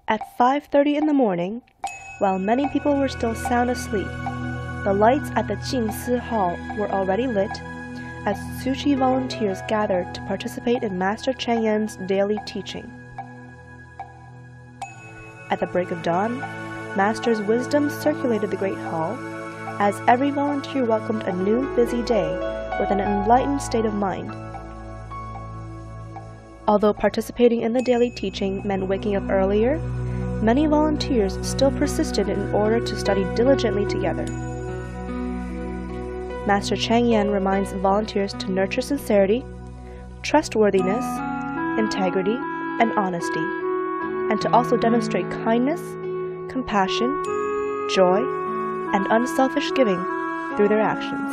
At 5:30 in the morning, while many people were still sound asleep, the lights at the Jingsi Hall were already lit as Tzu Chi volunteers gathered to participate in Master Cheng Yen's daily teaching. At the break of dawn, Master's wisdom circulated the Great Hall as every volunteer welcomed a new busy day with an enlightened state of mind. Although participating in the daily teaching meant waking up earlier, many volunteers still persisted in order to study diligently together. Master Cheng Yen reminds volunteers to nurture sincerity, trustworthiness, integrity, and honesty, and to also demonstrate kindness, compassion, joy, and unselfish giving through their actions.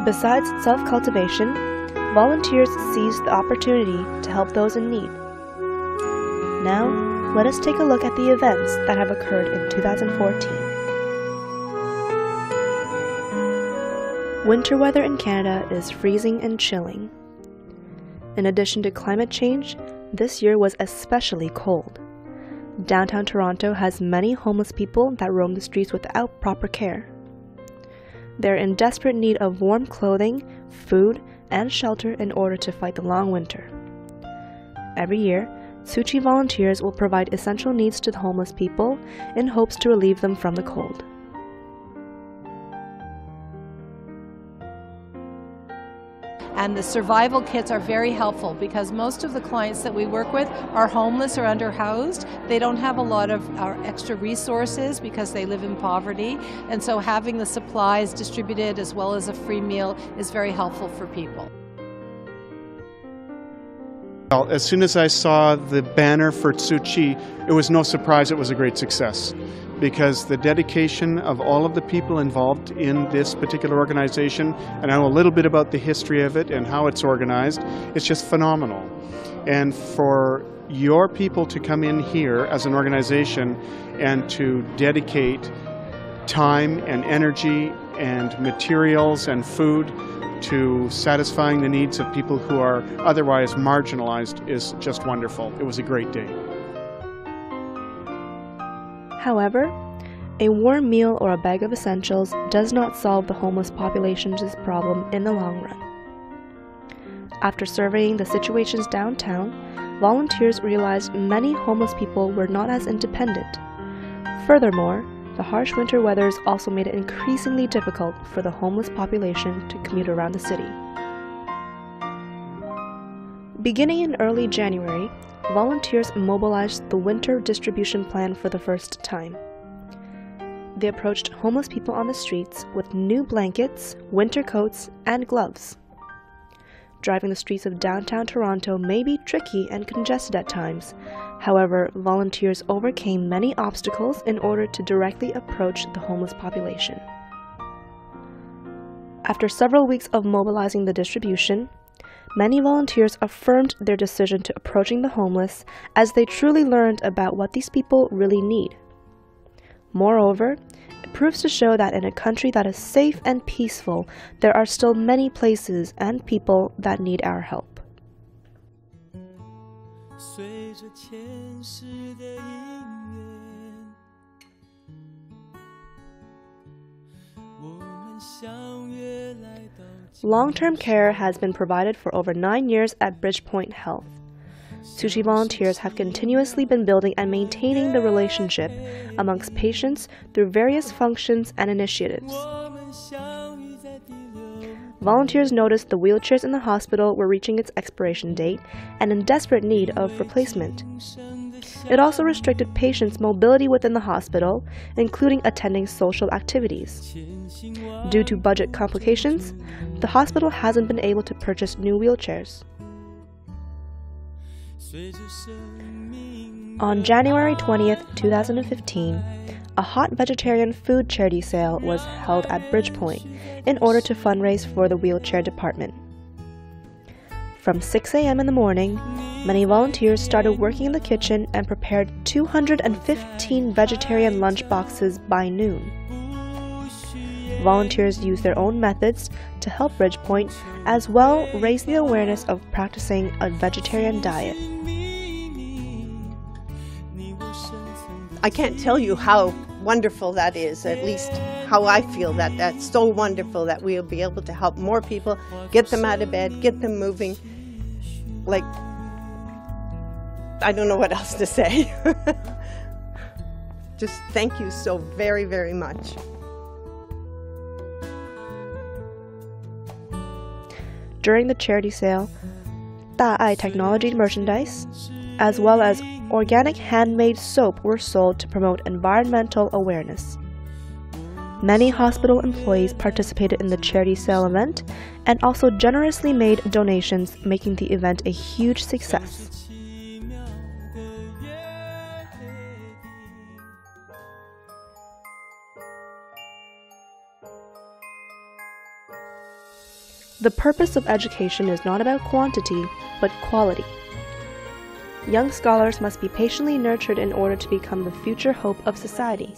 Besides self-cultivation, volunteers seize the opportunity to help those in need. Now, let us take a look at the events that have occurred in 2014. Winter weather in Canada is freezing and chilling. In addition to climate change, this year was especially cold. Downtown Toronto has many homeless people that roam the streets without proper care. They're in desperate need of warm clothing, food, and shelter in order to fight the long winter. Every year, Tzu Chi volunteers will provide essential needs to the homeless people in hopes to relieve them from the cold. And the survival kits are very helpful because most of the clients that we work with are homeless or underhoused. They don't have a lot of our extra resources because they live in poverty. And so having the supplies distributed as well as a free meal is very helpful for people. Well, as soon as I saw the banner for Tzu Chi, it was no surprise it was a great success, because the dedication of all of the people involved in this particular organization, and I know a little bit about the history of it and how it's organized, it's just phenomenal. And for your people to come in here as an organization and to dedicate time and energy and materials and food to satisfying the needs of people who are otherwise marginalized is just wonderful. It was a great day. However, a warm meal or a bag of essentials does not solve the homeless population's problem in the long run. After surveying the situations downtown, volunteers realized many homeless people were not as independent. Furthermore, the harsh winter weathers also made it increasingly difficult for the homeless population to commute around the city. Beginning in early January, volunteers mobilized the winter distribution plan for the first time. They approached homeless people on the streets with new blankets, winter coats, and gloves. Driving the streets of downtown Toronto may be tricky and congested at times. However, volunteers overcame many obstacles in order to directly approach the homeless population. After several weeks of mobilizing the distribution, many volunteers affirmed their decision to approaching the homeless as they truly learned about what these people really need. Moreover, it proves to show that in a country that is safe and peaceful, there are still many places and people that need our help. Long-term care has been provided for over 9 years at Bridgepoint Health. Tzu Chi volunteers have continuously been building and maintaining the relationship amongst patients through various functions and initiatives. Volunteers noticed the wheelchairs in the hospital were reaching its expiration date and in desperate need of replacement. It also restricted patients' mobility within the hospital, including attending social activities. Due to budget complications, the hospital hasn't been able to purchase new wheelchairs. On January 20th, 2015, a hot vegetarian food charity sale was held at Bridgepoint in order to fundraise for the wheelchair department. From 6 a.m. in the morning, many volunteers started working in the kitchen and prepared 215 vegetarian lunch boxes by noon. Volunteers use their own methods to help Bridgepoint as well raise the awareness of practicing a vegetarian diet. I can't tell you how wonderful that is, at least how I feel that that's so wonderful that we'll be able to help more people, get them out of bed, get them moving. Like, I don't know what else to say. Just thank you so very, very much. During the charity sale, 大爱 technology merchandise, as well as organic handmade soap were sold to promote environmental awareness. Many hospital employees participated in the charity sale event and also generously made donations, making the event a huge success. The purpose of education is not about quantity, but quality. Young scholars must be patiently nurtured in order to become the future hope of society.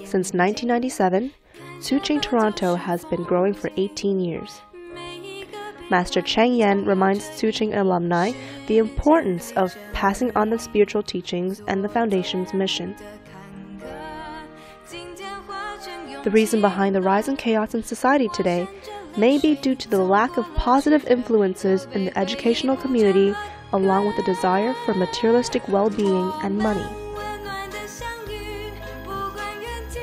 Since 1997, Tzu Ching Toronto has been growing for 18 years. Master Cheng Yen reminds Tzu Ching alumni the importance of passing on the spiritual teachings and the Foundation's mission. The reason behind the rise in chaos in society today may be due to the lack of positive influences in the educational community, along with the desire for materialistic well-being and money.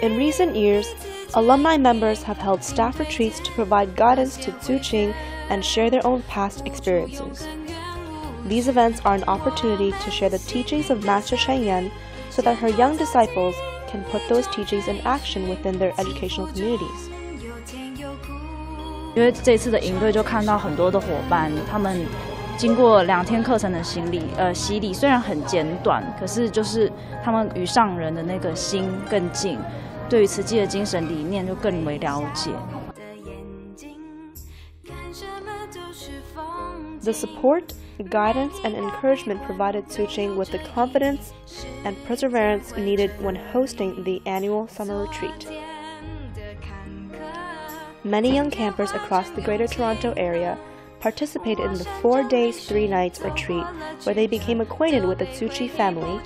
In recent years, alumni members have held staff retreats to provide guidance to Tzu Ching and share their own past experiences. These events are an opportunity to share the teachings of Master Cheng Yen so that her young disciples can put those teachings in action within their educational communities. 因为这次的营队就看到很多的伙伴，他们经过2天课程的洗礼，虽然很简短，可是就是他们与上人的那个心更近，对于慈济的精神理念就更为了解。The support, guidance, and encouragement provided Tzu Ching with the confidence and perseverance needed when hosting the annual summer retreat. Many young campers across the Greater Toronto area participated in the 4 days, 3 nights retreat where they became acquainted with the Tzu Chi family,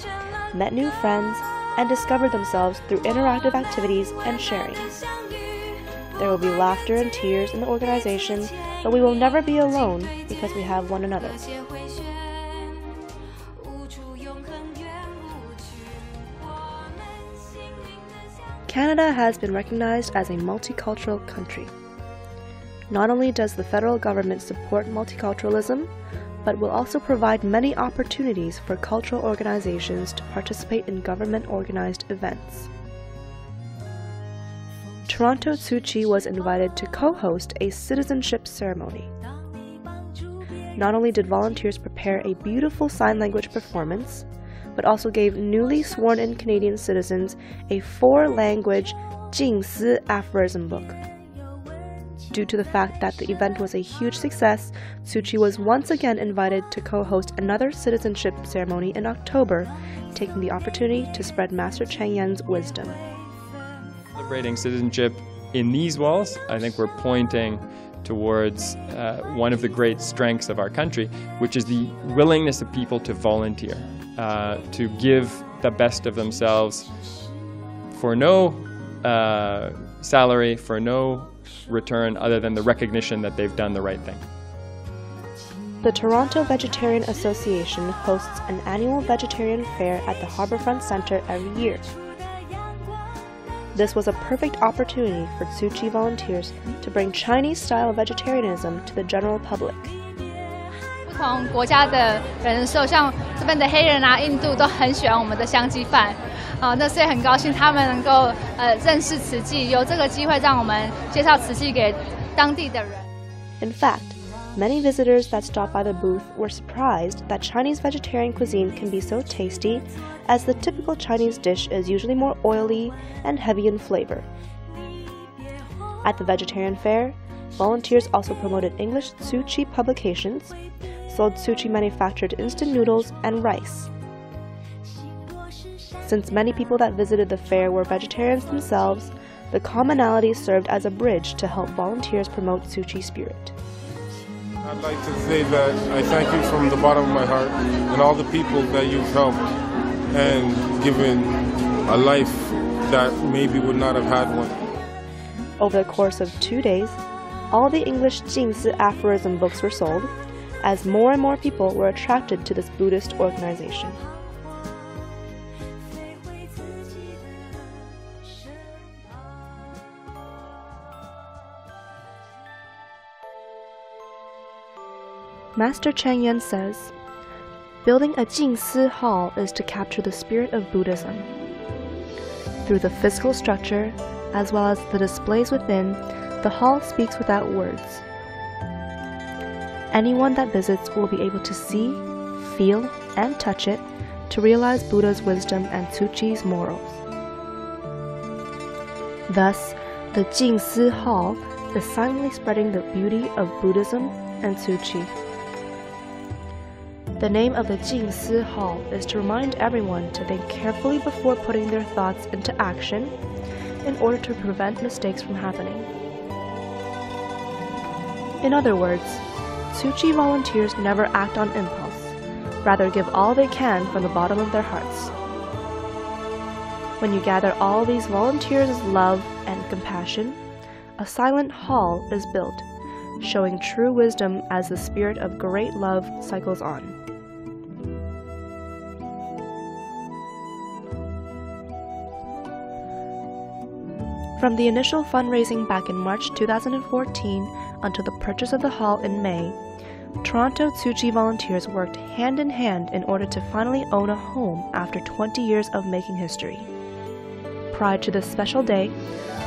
met new friends, and discovered themselves through interactive activities and sharing. There will be laughter and tears in the organization, but we will never be alone because we have one another. Canada has been recognized as a multicultural country. Not only does the federal government support multiculturalism, but will also provide many opportunities for cultural organizations to participate in government-organized events. Toronto Tzu Chi was invited to co-host a citizenship ceremony. Not only did volunteers prepare a beautiful sign language performance, but also gave newly sworn-in Canadian citizens a 4-language Jing Si aphorism book. Due to the fact that the event was a huge success, Tzu Chi was once again invited to co-host another citizenship ceremony in October, taking the opportunity to spread Master Cheng Yen's wisdom. Celebrating citizenship in these walls, I think we're pointing towards one of the great strengths of our country, which is the willingness of people to volunteer, to give the best of themselves for no salary, for no return other than the recognition that they've done the right thing. The Toronto Vegetarian Association hosts an annual vegetarian fair at the Harbourfront Centre every year. This was a perfect opportunity for Tzu Chi volunteers to bring Chinese-style vegetarianism to the general public. 不同国家的人寿，像这边的黑人啊、印度都很喜欢我们的香鸡饭，那所以很高兴他们能够认识慈济，有这个机会让我们介绍慈济给当地的人。In fact, many visitors that stopped by the booth were surprised that Chinese vegetarian cuisine can be so tasty, as the typical Chinese dish is usually more oily and heavy in flavor. At the vegetarian fair, volunteers also promoted English Tzu Chi publications, sold Tzu Chi manufactured instant noodles and rice. Since many people that visited the fair were vegetarians themselves, the commonality served as a bridge to help volunteers promote Tzu Chi spirit. I'd like to say that I thank you from the bottom of my heart and all the people that you've helped and given a life that maybe would not have had one. Over the course of 2 days, all the English 净思 aphorism books were sold, as more and more people were attracted to this Buddhist organization. Master Cheng Yen says, building a 净思 hall is to capture the spirit of Buddhism. Through the physical structure, as well as the displays within, the hall speaks without words. Anyone that visits will be able to see, feel, and touch it to realize Buddha's wisdom and Tzu Chi's morals. Thus, the 净思 hall is silently spreading the beauty of Buddhism and Tzu Chi. The name of the 净思 hall is to remind everyone to think carefully before putting their thoughts into action in order to prevent mistakes from happening. In other words, Tzu Chi volunteers never act on impulse, rather give all they can from the bottom of their hearts. When you gather all these volunteers' love and compassion, a silent hall is built, showing true wisdom as the spirit of great love cycles on. From the initial fundraising back in March 2014 until the purchase of the hall in May, Toronto Tzu Chi volunteers worked hand in hand in order to finally own a home after 20 years of making history. Prior to this special day,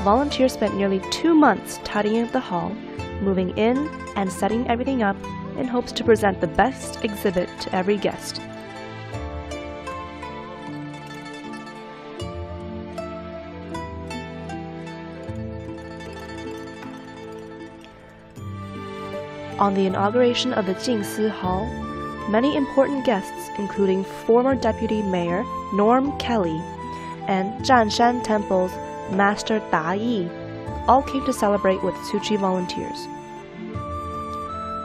volunteers spent nearly 2 months tidying up the hall, moving in and setting everything up in hopes to present the best exhibit to every guest. On the inauguration of the 净思 Hall, many important guests, including former Deputy Mayor Norm Kelly and Zhanshan Temple's Master Da Yi, all came to celebrate with Tzu Chi volunteers.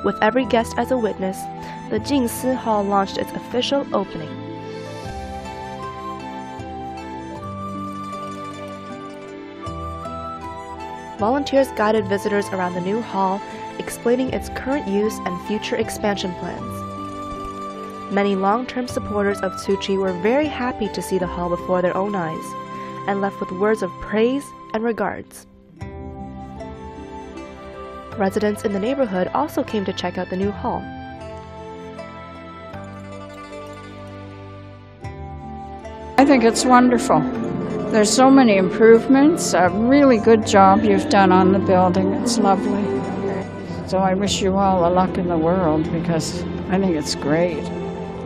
With every guest as a witness, the 净思 Hall launched its official opening. Volunteers guided visitors around the new hall, explaining its current use and future expansion plans. Many long-term supporters of Tzu Chi were very happy to see the hall before their own eyes, and left with words of praise and regards. Residents in the neighborhood also came to check out the new hall. I think it's wonderful. There's so many improvements, a really good job you've done on the building. It's lovely. So I wish you all the luck in the world because I think it's great.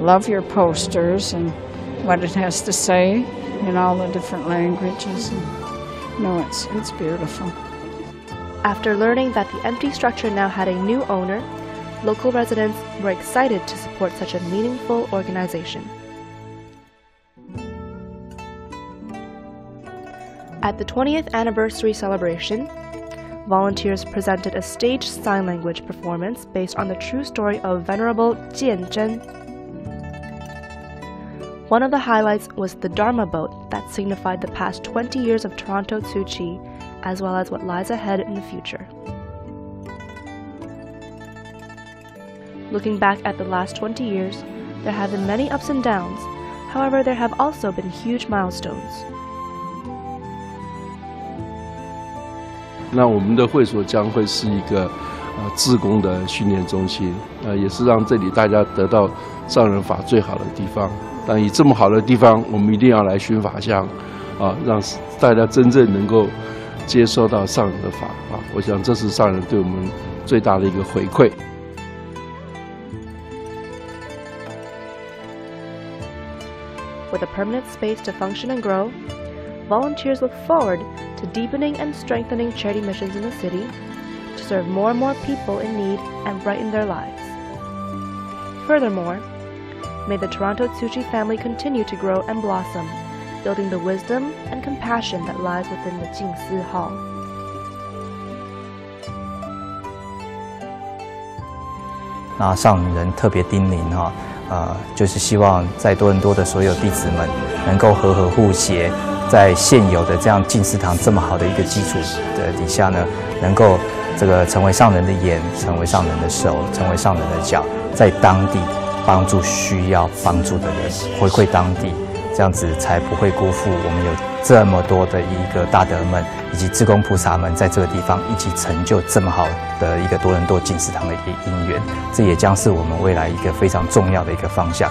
Love your posters and what it has to say in all the different languages. No, it's beautiful. After learning that the empty structure now had a new owner, local residents were excited to support such a meaningful organization. At the 20th anniversary celebration, volunteers presented a staged sign language performance based on the true story of Venerable Jianzhen. One of the highlights was the Dharma boat that signified the past 20 years of Toronto Tzu Chi, as well as what lies ahead in the future. Looking back at the last 20 years, there have been many ups and downs. However, there have also been huge milestones. 那我们的会所将会是一个志工的训练中心，也是让这里大家得到上人法最好的地方。但以这么好的地方，我们一定要来熏法香，让大家真正能够接受到上人的法我想这是上人对我们最大的一个回馈。With a permanent space to function and grow, volunteers look forward to deepening and strengthening charity missions in the city to serve more and more people in need and brighten their lives. Furthermore, may the Toronto Tzu Chi family continue to grow and blossom, building the wisdom and compassion that lies within the 净思 Hall. 就是希望在多伦多的所有弟子们能够和和互协，在现有的这样进士堂这么好的一个基础的底下呢，能够这个成为上人的眼，成为上人的手，成为上人的脚，在当地帮助需要帮助的人，回馈当地，这样子才不会辜负我们有这么多的一个大德们以及志工菩萨们在这个地方一起成就这么好的一个多伦多进士堂的一个因缘，这也将是我们未来一个非常重要的一个方向。